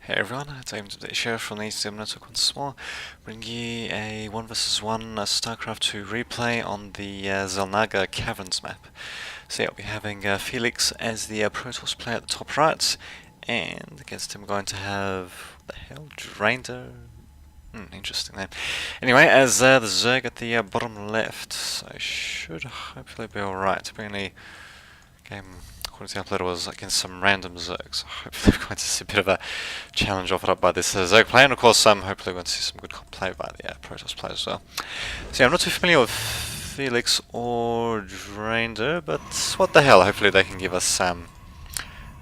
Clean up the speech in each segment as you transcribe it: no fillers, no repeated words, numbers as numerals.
Hey everyone, it's Aim to the show from the HTML Network once more, bringing you a 1 vs 1 Starcraft 2 replay on the Zelnaga Caverns map. So yeah, we'll be having Felix as the Protoss player at the top right, and against him we're going to have, what the hell, Drainder? Interesting name. Anyway, as the Zerg at the bottom left, so I should hopefully be alright. Apparently, game according to the uploader was against some random Zergs. So hopefully we're going to see a bit of a challenge offered up by this Zerg player, and of course hopefully we're going to see some good play by the Protoss players as well. So yeah, I'm not too familiar with Felix or Drainder, but what the hell, hopefully they can give us a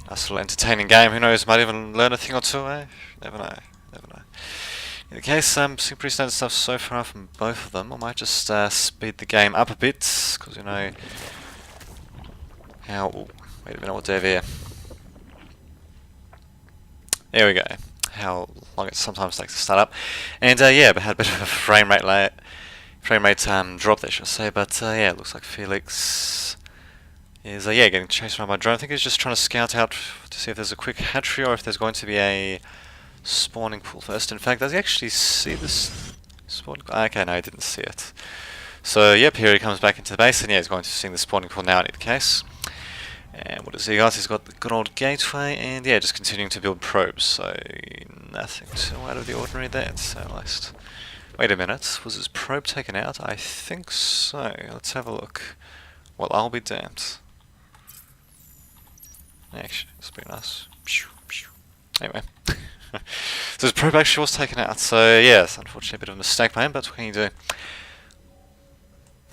nice little entertaining game. Who knows, might even learn a thing or two, eh? Never know, never know. In the case, some pretty standard stuff so far from both of them. I might just speed the game up a bit, because you know how... Ooh, wait a minute, what do I have here? There we go. How long it sometimes takes to start up. And yeah, but had a bit of a frame rate drop there, should I say. But yeah, it looks like Felix is getting chased around by a drone. I think he's just trying to scout out to see if there's a quick hatchery or if there's going to be a spawning pool first. In fact, does he actually see this spawning pool? Okay, no, he didn't see it. So yep, here he comes back into the base, and yeah, he's going to see the spawning pool now in either case. And what does he got? He's got the good old gateway, and yeah, just continuing to build probes, so nothing too out of the ordinary there, so at least. Wait a minute, was his probe taken out? I think so. Let's have a look. Well, I'll be damned. Actually, it's pretty nice. Anyway. So his probe actually was taken out, so yes, unfortunately a bit of a mistake by him, but what can you do?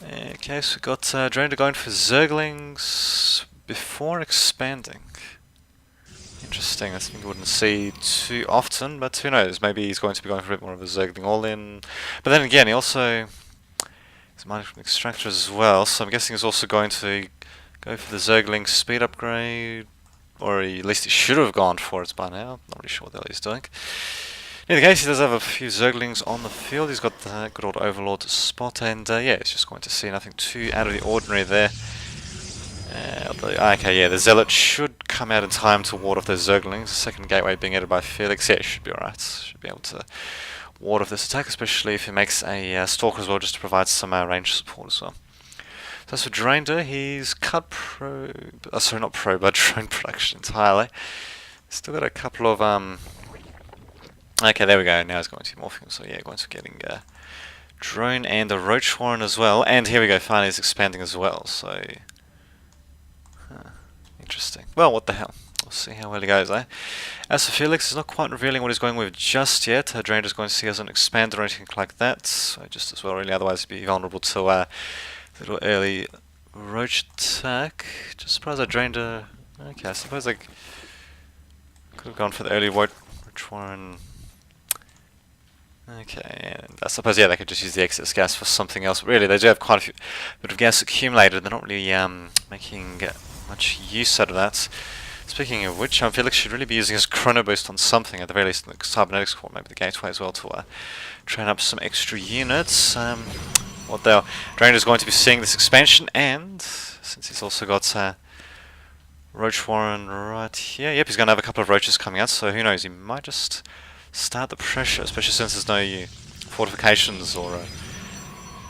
Okay, so we've got Drainder going for Zerglings before expanding. Interesting, that's something you wouldn't see too often, but who knows, maybe he's going to be going for a bit more of a Zergling all-in. But then again, he also is mining from Extractor as well, so I'm guessing he's also going to go for the Zergling speed upgrade, or at least he should have gone for it by now. Not really sure what the hell he's doing. In any case, he does have a few Zerglings on the field. He's got the good old Overlord spot, and yeah, he's just going to see nothing too out of the ordinary there. Okay, yeah, the Zealot should come out in time to ward off those Zerglings. The second gateway being added by Felix, yeah, should be alright. Should be able to ward off this attack, especially if he makes a Stalker as well, just to provide some range support as well. So as for Drainder, he's cut probe... sorry, not probe, but drone production entirely. Still got a couple of... Okay, there we go, now he's going to be morphing, so yeah, going to be getting drone and a Roach Warren as well. And here we go, finally he's expanding as well, so... Interesting. Well, what the hell. We'll see how well he goes, eh? As for Felix, he's not quite revealing what he's going with just yet. Drainder's going to see he hasn't expanded or anything like that, so just as well, really, otherwise he'd be vulnerable to a little early Roach attack. Just surprised that Drainder... Okay, I suppose I could have gone for the early Roach Warren. Okay, and I suppose, yeah, they could just use the excess gas for something else. But really, they do have quite a bit of gas accumulated. They're not really making much use out of that. Speaking of which, Felix should really be using his Chrono Boost on something, at the very least in the Cybernetics Core, maybe the Gateway as well, to train up some extra units. What they'll... Drainder's going to be seeing this expansion, and since he's also got Roach Warren right here, yep, he's going to have a couple of Roaches coming out, so who knows, he might just start the pressure, especially since there's no fortifications or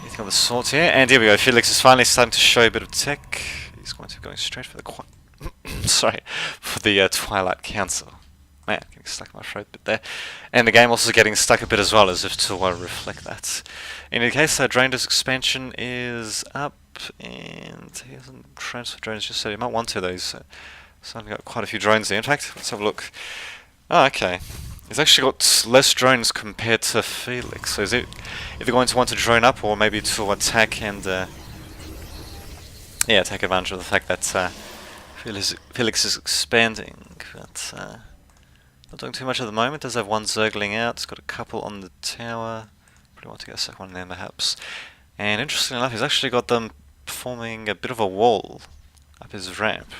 anything of the sort here. And here we go, Felix is finally starting to show a bit of tech. He's going to be going straight for the for the Twilight Council. Man, getting stuck in my throat a bit there. And the game also getting stuck a bit as well, as if to reflect that. In any case, Drainder's expansion is up, and he hasn't transferred drones just yet. He might want to, though. He's suddenly got quite a few drones there. In fact, let's have a look. Oh, okay. He's actually got less drones compared to Felix. So is it either going to want to drone up, or maybe to attack and yeah, take advantage of the fact that Felix is expanding, but not doing too much at the moment. Does have one Zergling out, it's got a couple on the tower. Probably want to get a second one there perhaps. And interestingly enough, he's actually got them forming a bit of a wall up his ramp.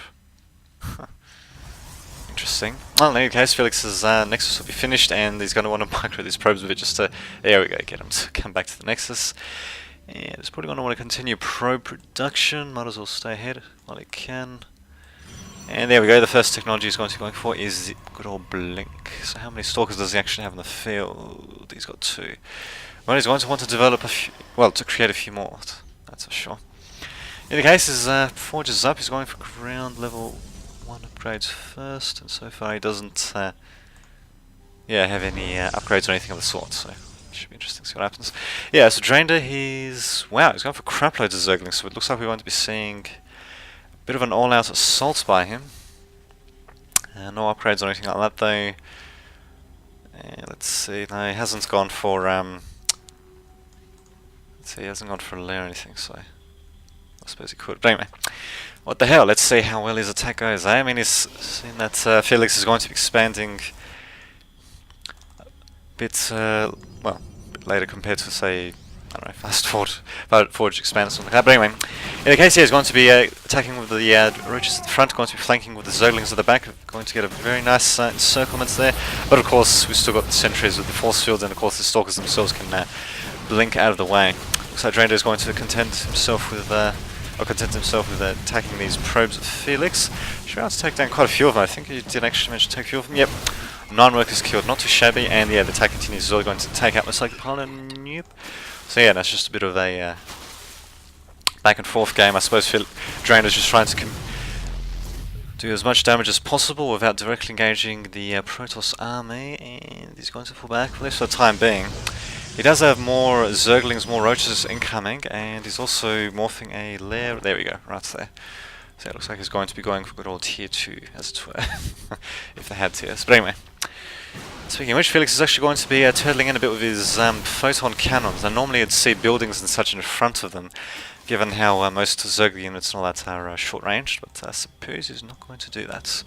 Interesting. Well, in any case, Felix's Nexus will be finished, and he's going to want to micro these probes with it just to... There we go, get him to come back to the Nexus. And he's probably going to want to continue probe production, might as well stay ahead while he can. And there we go, the first technology he's going to be going for is the good old blink. So how many stalkers does he actually have in the field? He's got 2. Well, he's going to want to develop a few, well, to create a few more, that's for sure. In the case, his forge is up, he's going for ground level 1 upgrades first, and so far he doesn't yeah, have any upgrades or anything of the sort, so it should be interesting to see what happens. Yeah, so Drainer, he's going for crap loads of zerglings, so it looks like we're going to be seeing a bit of an all-out assault by him. No upgrades or anything like that though. Let's see, no, he hasn't gone for let's see, he hasn't gone for a lair or anything, so I suppose he could. But anyway, what the hell, let's see how well his attack goes. I mean, he's seen that Felix is going to be expanding a bit, well, a bit later compared to, say, I don't know, fast forge expand or something like that. But anyway, in the case here, he's going to be attacking with the roaches at the front, going to be flanking with the zerglings at the back, going to get a very nice encirclement there. But of course, we've still got the sentries with the force fields, and of course the stalkers themselves can blink out of the way. Looks like Drainer is going to content himself with attacking these probes at Felix. Should be able to take down quite a few of them. I think he did actually manage to take a few of them. Yep. 9 workers killed, not too shabby, and yeah, the attack continues. He's really going to take out most likely Pyra. Nope. So yeah, that's just a bit of a back and forth game. I suppose Drainer's just trying to do as much damage as possible without directly engaging the Protoss army, and he's going to pull back for this for the time being. He does have more zerglings, more roaches incoming, and he's also morphing a lair. There we go, right there. So it looks like he's going to be going for good old tier 2, as it were, if they had tiers. But anyway, speaking of which, Felix is actually going to be turtling in a bit with his photon cannons. Now normally you'd see buildings and such in front of them, given how most zerg units and all that are short-ranged, but I suppose he's not going to do that.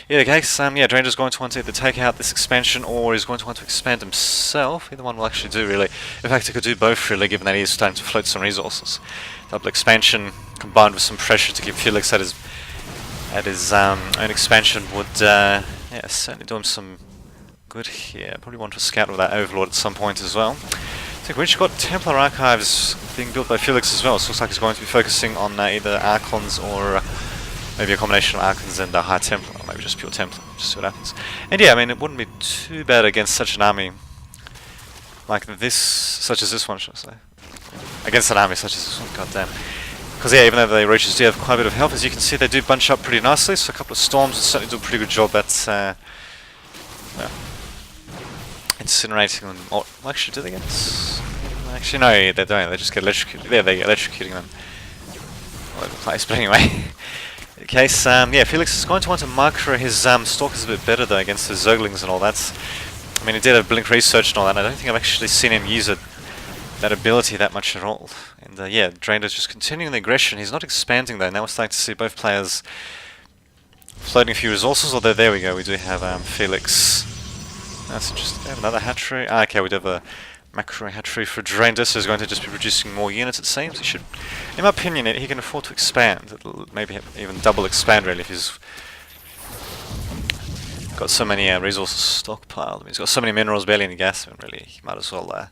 In the case, yeah, Drainer's going to want to either take out this expansion, or he's going to want to expand himself. Either one will actually do, really. In fact, he could do both, really, given that he is starting to float some resources. Double expansion combined with some pressure to keep Felix at his own expansion would, yeah, certainly do him some good here. Probably want to scout with that Overlord at some point as well. I think we've got Templar Archives being built by Felix as well, so it looks like he's going to be focusing on either Archons or maybe a combination of Archons and High Templar, or maybe just pure Templar, just see what happens. And yeah, I mean, it wouldn't be too bad against such an army like this, such as this one, should I say. Against an army such as this one, goddamn. Because yeah, even though the roaches do have quite a bit of health, as you can see, they do bunch up pretty nicely, so a couple of storms will certainly do a pretty good job at, well, incinerating them. Or, well, actually, do they get... Actually, no, they don't. They just get electrocuted. There, they get electrocuting them all over the place. But anyway, in the case, yeah, Felix is going to want to micro his stalkers a bit better, though, against the zerglings and all that. I mean, he did have blink research and all that, and I don't think I've actually seen him use that ability that much at all. And yeah, Drainer's just continuing the aggression. He's not expanding, though. Now we're starting to see both players floating a few resources, although there we go, we do have Felix. That's interesting. We have another hatchery. Ah, okay, we do have a macro hatchery for Drainer, so he's going to just be producing more units, it seems. He should, in my opinion, he can afford to expand. It'll maybe even double expand, really, if he's got so many resources stockpiled. I mean, he's got so many minerals, barely any gas, and really, he might as well...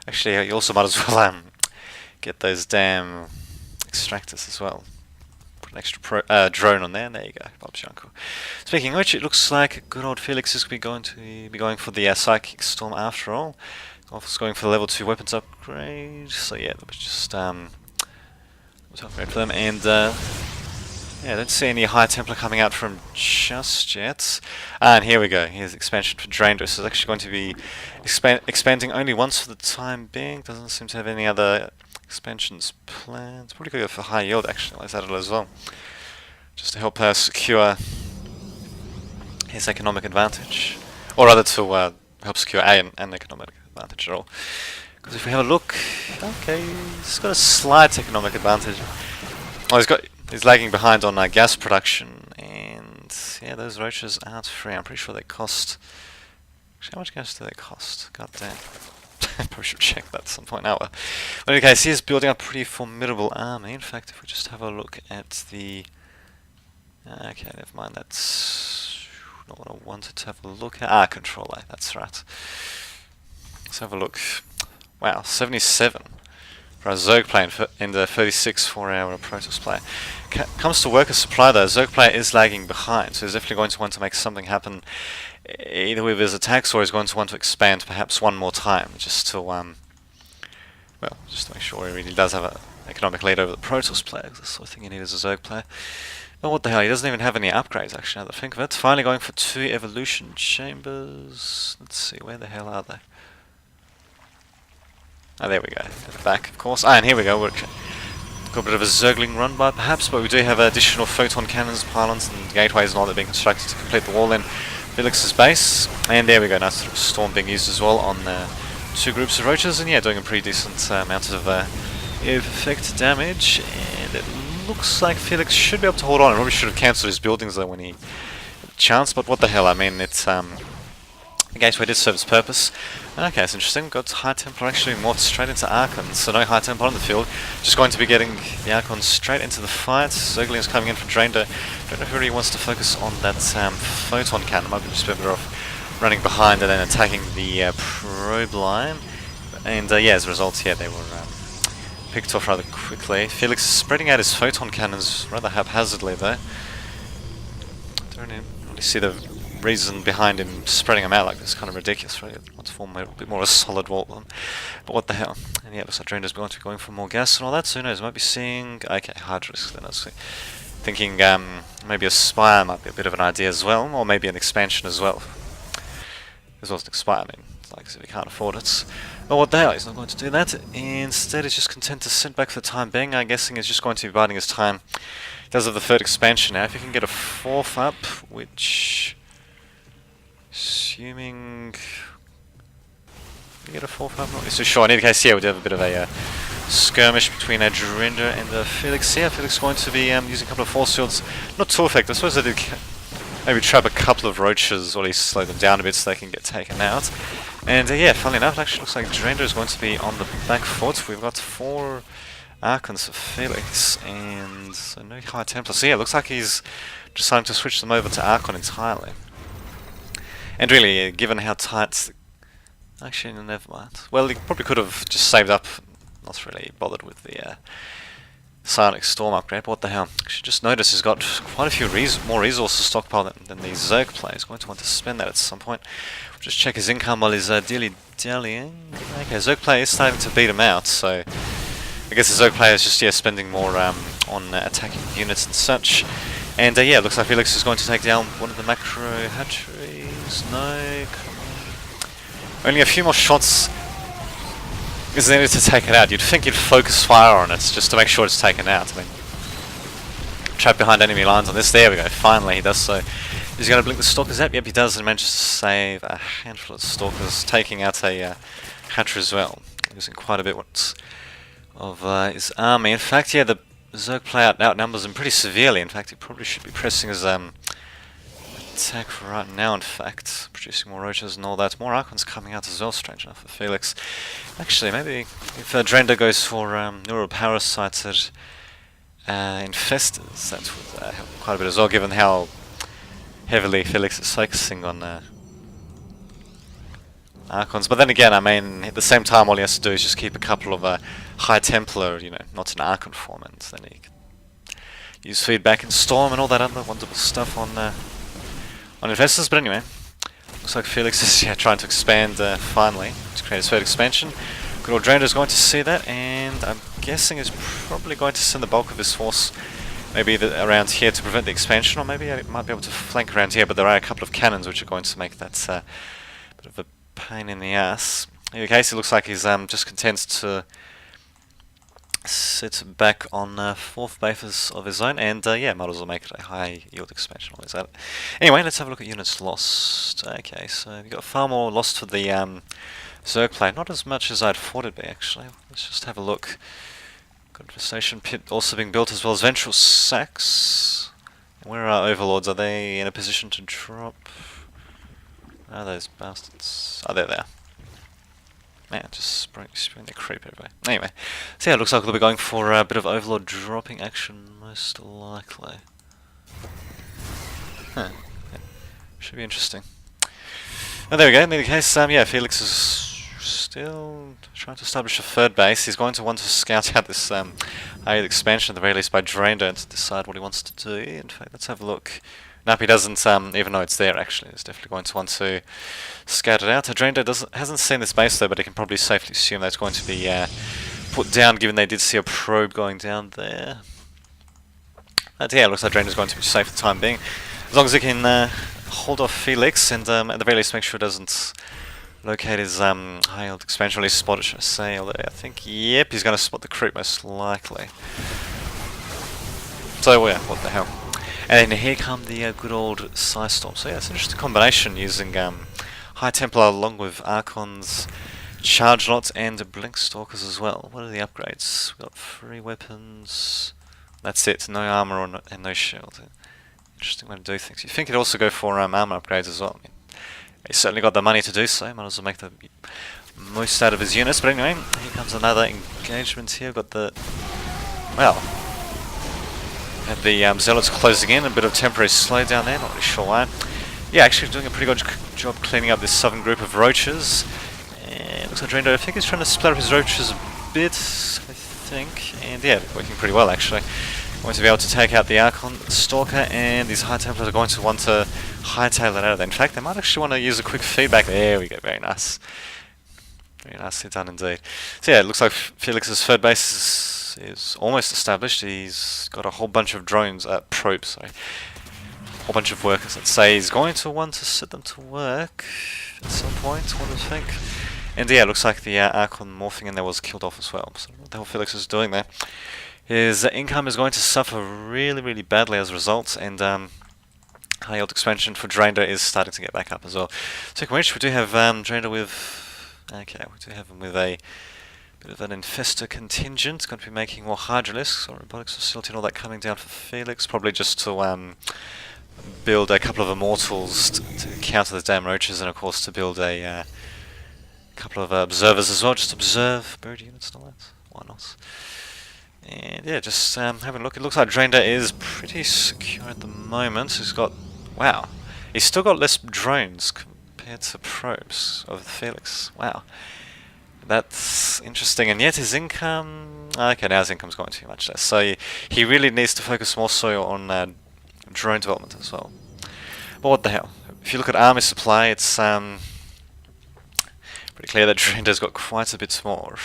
actually, he also might as well get those damn extractors as well. Put an extra drone on there, and there you go, Bob's your uncle. Speaking of which, it looks like good old Felix is going to be going for the Psychic Storm after all. It's going for the level 2 weapons upgrade, so yeah, that was just upgrade for them, and yeah, I don't see any High Templar coming out from just yet. And here we go, here's expansion for Drainer. So it's actually going to be expanding only once for the time being. Doesn't seem to have any other expansions planned. Probably could go for high yield actually, let's add it as well, just to help secure his economic advantage, or rather to help secure an economic advantage at all. Because if we have a look, okay, he's got a slight economic advantage. Oh, he's lagging behind on gas production, and yeah, those roaches aren't free. I'm pretty sure they cost. Actually, how much gas do they cost? God damn. Probably should check that at some point now. But in any case, he is building a pretty formidable army. In fact, if we just have a look at the. Okay, never mind. That's not what I wanted to have a look at. Controller. That's right. Let's have a look. Wow, 77 for our zerg player in the 36 for our Protoss player. Comes to worker supply though, zerg player is lagging behind, so he's definitely going to want to make something happen either with his attacks or he's going to want to expand perhaps one more time just to well, just to make sure he really does have an economic lead over the Protoss player. That's the sort of thing you need as a zerg player. Oh, what the hell, he doesn't even have any upgrades actually, now that I think of it. Finally going for 2 evolution chambers. Let's see, where the hell are they? Oh, there we go, at the back of course. Ah, and here we go, we're got a bit of a zergling run by perhaps, but we do have additional photon cannons, pylons and gateways and all that being constructed to complete the wall in Felix's base. And there we go, nice little storm being used as well on 2 groups of roaches, and yeah, doing a pretty decent amount of effect damage. And it looks like Felix should be able to hold on. I probably should have cancelled his buildings though when he had a chance, but what the hell, I mean, it's the gateway did serve its purpose. Okay, that's interesting. We've got High Templar actually morphed straight into Archons, so no High Templar on the field. Just going to be getting the Archons straight into the fight. Zergling's coming in from Draender. Don't know who really wants to focus on that photon cannon. Might be just better off running behind and then attacking the probe line. And yeah, as a result, yeah, they were picked off rather quickly. Felix is spreading out his photon cannons rather haphazardly though. Don't really see the reason behind him spreading them out like this. Kind of ridiculous, right? Want to form a bit more of a solid wall than. But what the hell? And yeah, looks like Draender's going to be going for more gas and all that, so who knows, might be seeing. Okay, Hydrus then, I was thinking maybe a Spire might be a bit of an idea as well, or maybe an expansion as well. As well as an Expire, I mean, like if he can't afford it. But what the hell, he's not going to do that. Instead, he's just content to sit back for the time being. I'm guessing he's just going to be biding his time. He does have the 3rd expansion now. If he can get a 4th up, which. Assuming. We get a 4th up? Not really so sure. In any case, yeah, we do have a bit of a skirmish between Draender and Felix here. Felix is going to be using a couple of force fields. Not too effective. I suppose they do maybe trap a couple of roaches, or at least slow them down a bit so they can get taken out. And yeah, funnily enough, it actually looks like Draender is going to be on the back foot. We've got 4 Archons for Felix, and so no High Templar. So yeah, it looks like he's deciding to switch them over to Archon entirely. And really, given how tight. Actually, never mind. Well, he probably could have just saved up, not really bothered with the Psionic Storm upgrade, but what the hell. Actually, just notice he's got quite a few more resources stockpiled than the Zerg player. He's going to want to spend that at some point. We'll just check his income while he's dilly-dallying. Okay, Zerg player is starting to beat him out, so I guess the Zerg player is just spending more on attacking units and such. And yeah, looks like Felix is going to take down one of the macro hatcheries. No, come on. Only a few more shots is needed to take it out. You'd think you'd focus fire on it just to make sure it's taken out. I mean, trapped behind enemy lines on this. There we go. Finally, he does so. He's going to blink the stalkers out. Yep, he does, and manages to save a handful of stalkers, taking out a hatchery as well, losing quite a bit of his army. In fact, yeah, the Zerg player outnumbers him pretty severely. In fact, he probably should be pressing his attack right now, in fact. Producing more roaches and all that. More Archons coming out as well, strange enough, for Felix. Actually, maybe if Draender goes for neuroparasites at infestors, that would help quite a bit as well, given how heavily Felix is focusing on Archons. But then again, I mean, at the same time, all he has to do is just keep a couple of High Templar, you know, not in Archon form, and then he can use feedback and Storm and all that other wonderful stuff on Infestors. But anyway, looks like Felix is trying to expand finally to create his 3rd expansion. Good old Draender is going to see that, and I'm guessing is probably going to send the bulk of his force maybe around here to prevent the expansion, or maybe it might be able to flank around here, but there are a couple of cannons which are going to make that bit of a pain in the ass. In any case, it looks like he's just content to sit back on 4th bases of his own, and yeah, might as well make it a high yield expansion. Always that. Anyway, let's have a look at units lost. Okay, so we've got far more lost for the Zerg player. Not as much as I'd thought it'd be, actually. Let's just have a look. Got a station pit also being built, as well as ventral sacks. Where are overlords? Are they in a position to drop? Are those bastards? Oh, there they are. Man, just spring the creep everywhere. Anyway, so yeah, it looks like we'll be going for a bit of overlord dropping action, most likely. Huh. Yeah. Should be interesting. Oh, there we go. In any case, yeah, Felix is still trying to establish a third base. He's going to want to scout out this expansion at the very least by Drainer to decide what he wants to do. In fact, let's have a look. Nope, he doesn't even know it's there actually. He's definitely going to want to scout it out. Drainer hasn't seen this base though, but he can probably safely assume that's going to be put down, given they did see a probe going down there. But yeah, it looks like Drainer's going to be safe for the time being. As long as he can hold off Felix and at the very least make sure it doesn't locate his high-yield expansion, release spot it, should I say, although I think, yep, he's going to spot the creep most likely. So yeah, what the hell. And then here come the good old Psystorm. So yeah, it's an interesting combination using High Templar along with Archons, Charge Lots and Blink Stalkers as well. What are the upgrades? We've got 3 weapons, that's it, no armor and no shield. Interesting way to do things. You think it'd also go for armor upgrades as well. I mean, he's certainly got the money to do so, might as well make the most out of his units. But anyway, here comes another engagement here. Got the, well, have the Zealots closing in, a bit of temporary slowdown there, not really sure why. Yeah, actually doing a pretty good job cleaning up this southern group of roaches. And looks like Drainer, I think he's trying to split up his roaches a bit, I think. And yeah, working pretty well actually. Going to be able to take out the Archon Stalker, and these High Templars are going to want to hightail it out of there. In fact, they might actually want to use a quick feedback. There we go, very nice. Very nicely done indeed. So yeah, it looks like Felix's third base is almost established. He's got a whole bunch of drones, probes, sorry. A whole bunch of workers, let's say. He's going to want to set them to work at some point, what do you think? And yeah, it looks like the Archon morphing in there was killed off as well. So what the hell Felix is doing there. His income is going to suffer really, really badly as a result, and high yield expansion for Drainer is starting to get back up as well. Second which, we do have Drainer with, okay, we do have him with a bit of an infestor contingent. It's going to be making more Hydralisks or robotics facility and all that coming down for Felix, probably just to build a couple of immortals to counter the damn roaches, and of course to build a couple of observers as well, just observe bird units and all that. Why not? And yeah, just having a look. It looks like Drainer is pretty secure at the moment. He's got, wow, he's still got less drones compared to probes of Felix. Wow, that's interesting. And yet his income, okay, now his income's going too much less. So he really needs to focus more so on drone development as well. But what the hell? If you look at army supply, it's pretty clear that Drainer's got quite a bit more.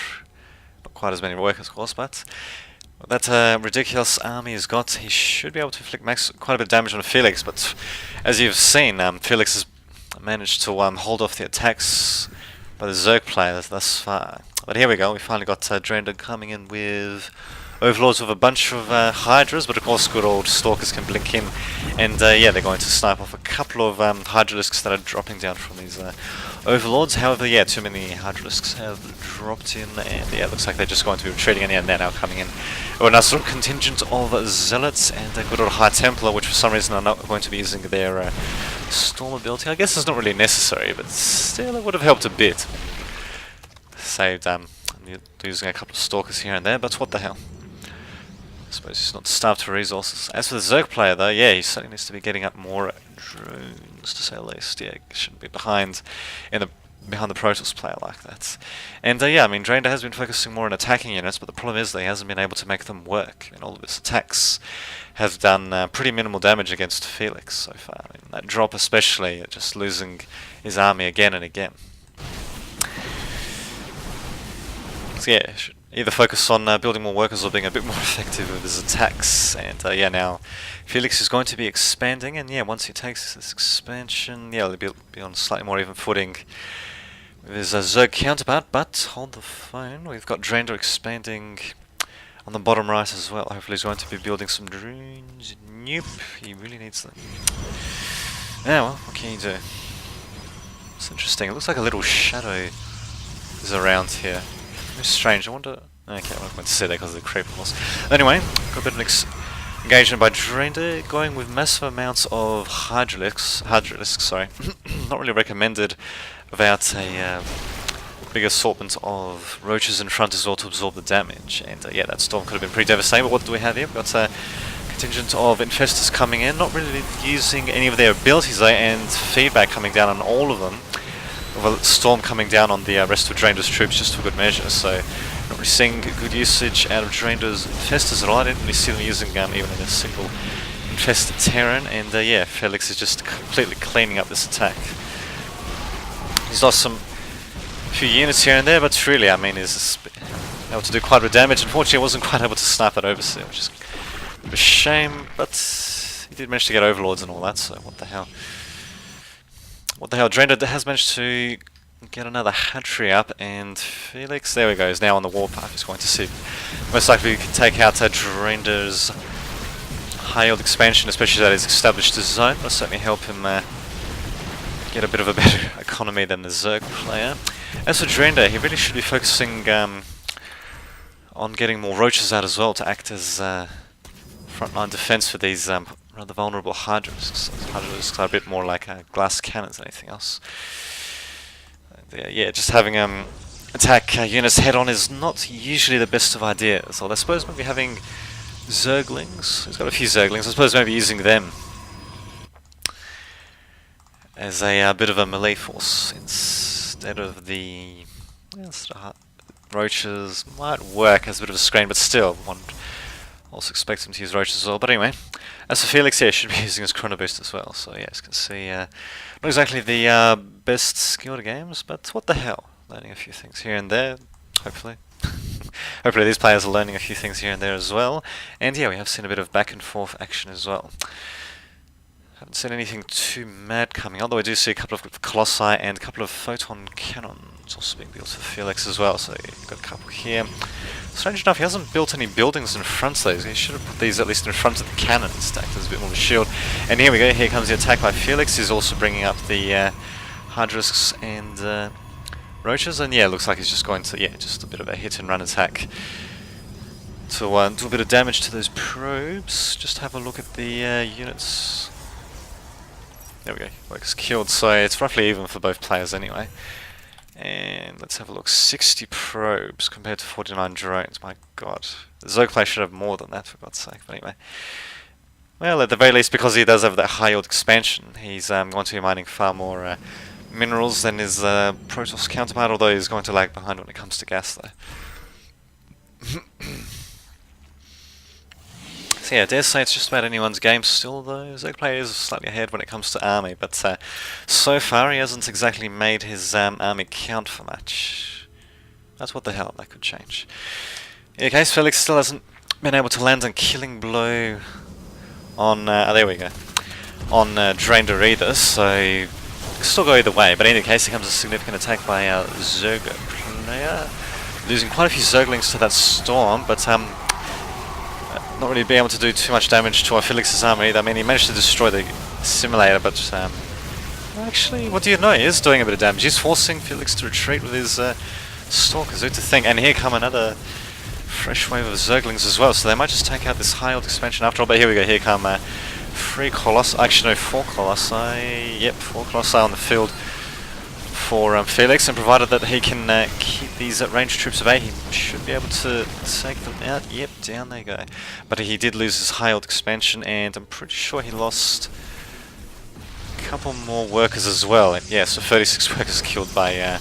Not quite as many workers, of course, but that ridiculous army he's got, he should be able to inflict quite a bit of damage on Felix, but as you've seen, Felix has managed to hold off the attacks by the Zerg players thus far. But here we go, we finally got Drainer coming in with Overlords with a bunch of Hydras, but of course good old Stalkers can blink in, and yeah, they're going to snipe off a couple of Hydralisks that are dropping down from these Overlords. However, yeah, too many Hydralisks have dropped in, and yeah, it looks like they're just going to be retreating, and yeah, they're now coming in. Oh, a nice little contingent of Zealots and a good old High Templar, which for some reason are not going to be using their Storm ability. I guess it's not really necessary, but still it would have helped a bit. Saved losing a couple of Stalkers here and there, but what the hell. I suppose he's not starved for resources. As for the Zerg player though, yeah, he certainly needs to be getting up more drones, to say the least. Yeah, he shouldn't be behind the Protoss player like that. And yeah, I mean, Drainer has been focusing more on attacking units, but the problem is that he hasn't been able to make them work. And all of his attacks have done pretty minimal damage against Felix so far. I mean, that drop especially, just losing his army again and again. So yeah, should either focus on building more workers or being a bit more effective with his attacks. And yeah, now Felix is going to be expanding, and yeah, once he takes this expansion, yeah, he'll be on slightly more even footing with his Zerg counterpart. But hold the phone, we've got Drainer expanding on the bottom right as well. Hopefully he's going to be building some drones. Nope, he really needs them. Yeah, well, what can you do? It's interesting, it looks like a little shadow is around here. It's strange, I wonder. Okay, I'm not going to say that because of the creep, of course. Anyway, got a bit of engagement by Drainer, going with massive amounts of Hydralisks, sorry. Not really recommended without a big assortment of roaches in front as well to absorb the damage. And yeah, that storm could have been pretty devastating. But what do we have here? We've got a contingent of infestors coming in, not really using any of their abilities though, and feedback coming down on all of them. of a storm coming down on the rest of Draender's troops just for good measure. So not really seeing good usage out of Draender's infestors at all. I didn't really see them using even in a single infested Terran, and yeah, Felix is just completely cleaning up this attack. He's lost a few units here and there, but really, I mean, he's able to do quite a bit of damage. Unfortunately, I wasn't quite able to snipe that overseer, which is a shame, but he did manage to get overlords and all that, so what the hell. What the hell, Draender has managed to get another hatchery up, and Felix, there we go, is now on the warpath. He's going to see, most likely we can take out Draender's high yield expansion, especially that is established as zone. Will certainly help him get a bit of a better economy than the Zerg player. As for Draender, he really should be focusing on getting more roaches out as well to act as frontline defense for these rather vulnerable Hydralisks. Hydralisks are a bit more like glass cannons than anything else. Yeah, just having attack units head on is not usually the best of ideas. So I suppose maybe having Zerglings, he's got a few Zerglings, I suppose maybe using them as a bit of a melee force instead of the roaches. Might work as a bit of a screen, but still, one also expects him to use roaches as well. But anyway, as for Felix, yeah, should be using his chrono boost as well. So yeah, as you can see, not exactly the best skill to games, but what the hell, learning a few things here and there, hopefully. Hopefully these players are learning a few things here and there as well. And yeah, we have seen a bit of back and forth action as well. Haven't seen anything too mad coming, although I do see a couple of Colossi and a couple of Photon Cannons also being built for Felix as well, so you've got a couple here. Strange enough, he hasn't built any buildings in front of these. He should have put these at least in front of the cannons, stacked as a bit more of a shield. And here we go, here comes the attack by Felix. He's also bringing up the Hydralisks and roaches, and yeah, looks like he's just going to, yeah, just a bit of a hit and run attack to do a bit of damage to those probes. Just have a look at the units. There we go, works killed, so it's roughly even for both players anyway. And let's have a look, 60 probes compared to 49 drones, my god. The Zerg player should have more than that, for God's sake, but anyway. Well, at the very least, because he does have that high yield expansion, he's going to be mining far more minerals than his Protoss counterpart, although he's going to lag behind when it comes to gas though. So yeah, I dare say it's just about anyone's game still though. Zerg player is slightly ahead when it comes to army, but so far he hasn't exactly made his army count for much. That's what the hell, that could change. In any case, Felix still hasn't been able to land a killing blow on, there we go, on Draender either, so still go either way, but in any case, here comes a significant attack by our Zerg player, losing quite a few Zerglings to that storm, but not really being able to do too much damage to our Felix's army either. I mean, he managed to destroy the simulator, but actually, what do you know, he is doing a bit of damage. He's forcing Felix to retreat with his Stalkers, who to think, and here come another fresh wave of Zerglings as well, so they might just take out this high yield expansion after all, but here we go, here come 3 Colossi, actually no, 4 Colossi, yep, 4 Colossi on the field for Felix, and provided that he can keep these ranged troops at bay, he should be able to take them out. Yep, down they go. But he did lose his high yield expansion, and I'm pretty sure he lost a couple more workers as well. And yeah, so 36 workers killed by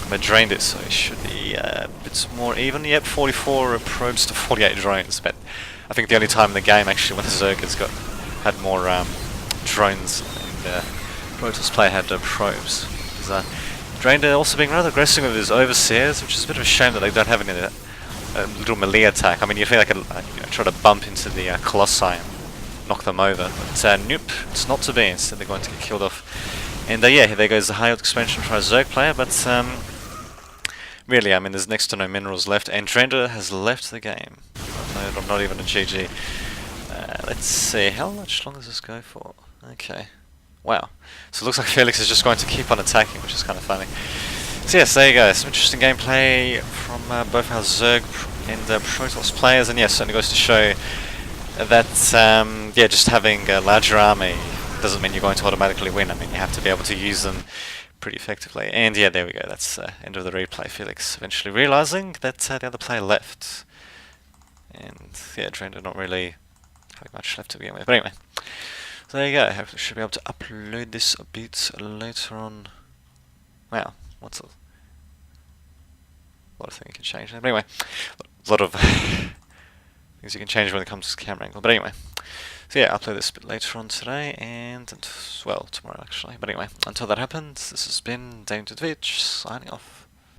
Draender, so it should be a bit more even. Yep, 44 probes to 48 drones, but I think the only time in the game actually when the Zerg has had more drones and Protoss player had probes. Draender also being rather aggressive with his overseers, which is a bit of a shame that they don't have a little melee attack. I mean, you feel like I could try to bump into the Colossi and knock them over, but nope, it's not to be. Instead, they're going to get killed off. And yeah, here there goes the high yield expansion for a Zerg player, but really, I mean, there's next to no minerals left, and Draender has left the game. I'm not even a GG. Let's see, how much longer does this go for? Okay. Wow. So it looks like Felix is just going to keep on attacking, which is kind of funny. So yes, there you go. Some interesting gameplay from both our Zerg and Protoss players, and yes, certainly goes to show that yeah, just having a larger army doesn't mean you're going to automatically win. I mean, you have to be able to use them pretty effectively. And yeah, there we go. That's end of the replay. Felix eventually realizing that the other player left, and yeah, Draender not really having much left to begin with. But anyway. So there you go. Hopefully, should be able to upload this a bit later on. Wow, what's a lot of things you can change there. But anyway, a lot of things you can change when it comes to camera angle. But anyway, so yeah, I'll upload this a bit later on today and well, tomorrow actually. But anyway, until that happens, this has been Dame to Twitch signing off.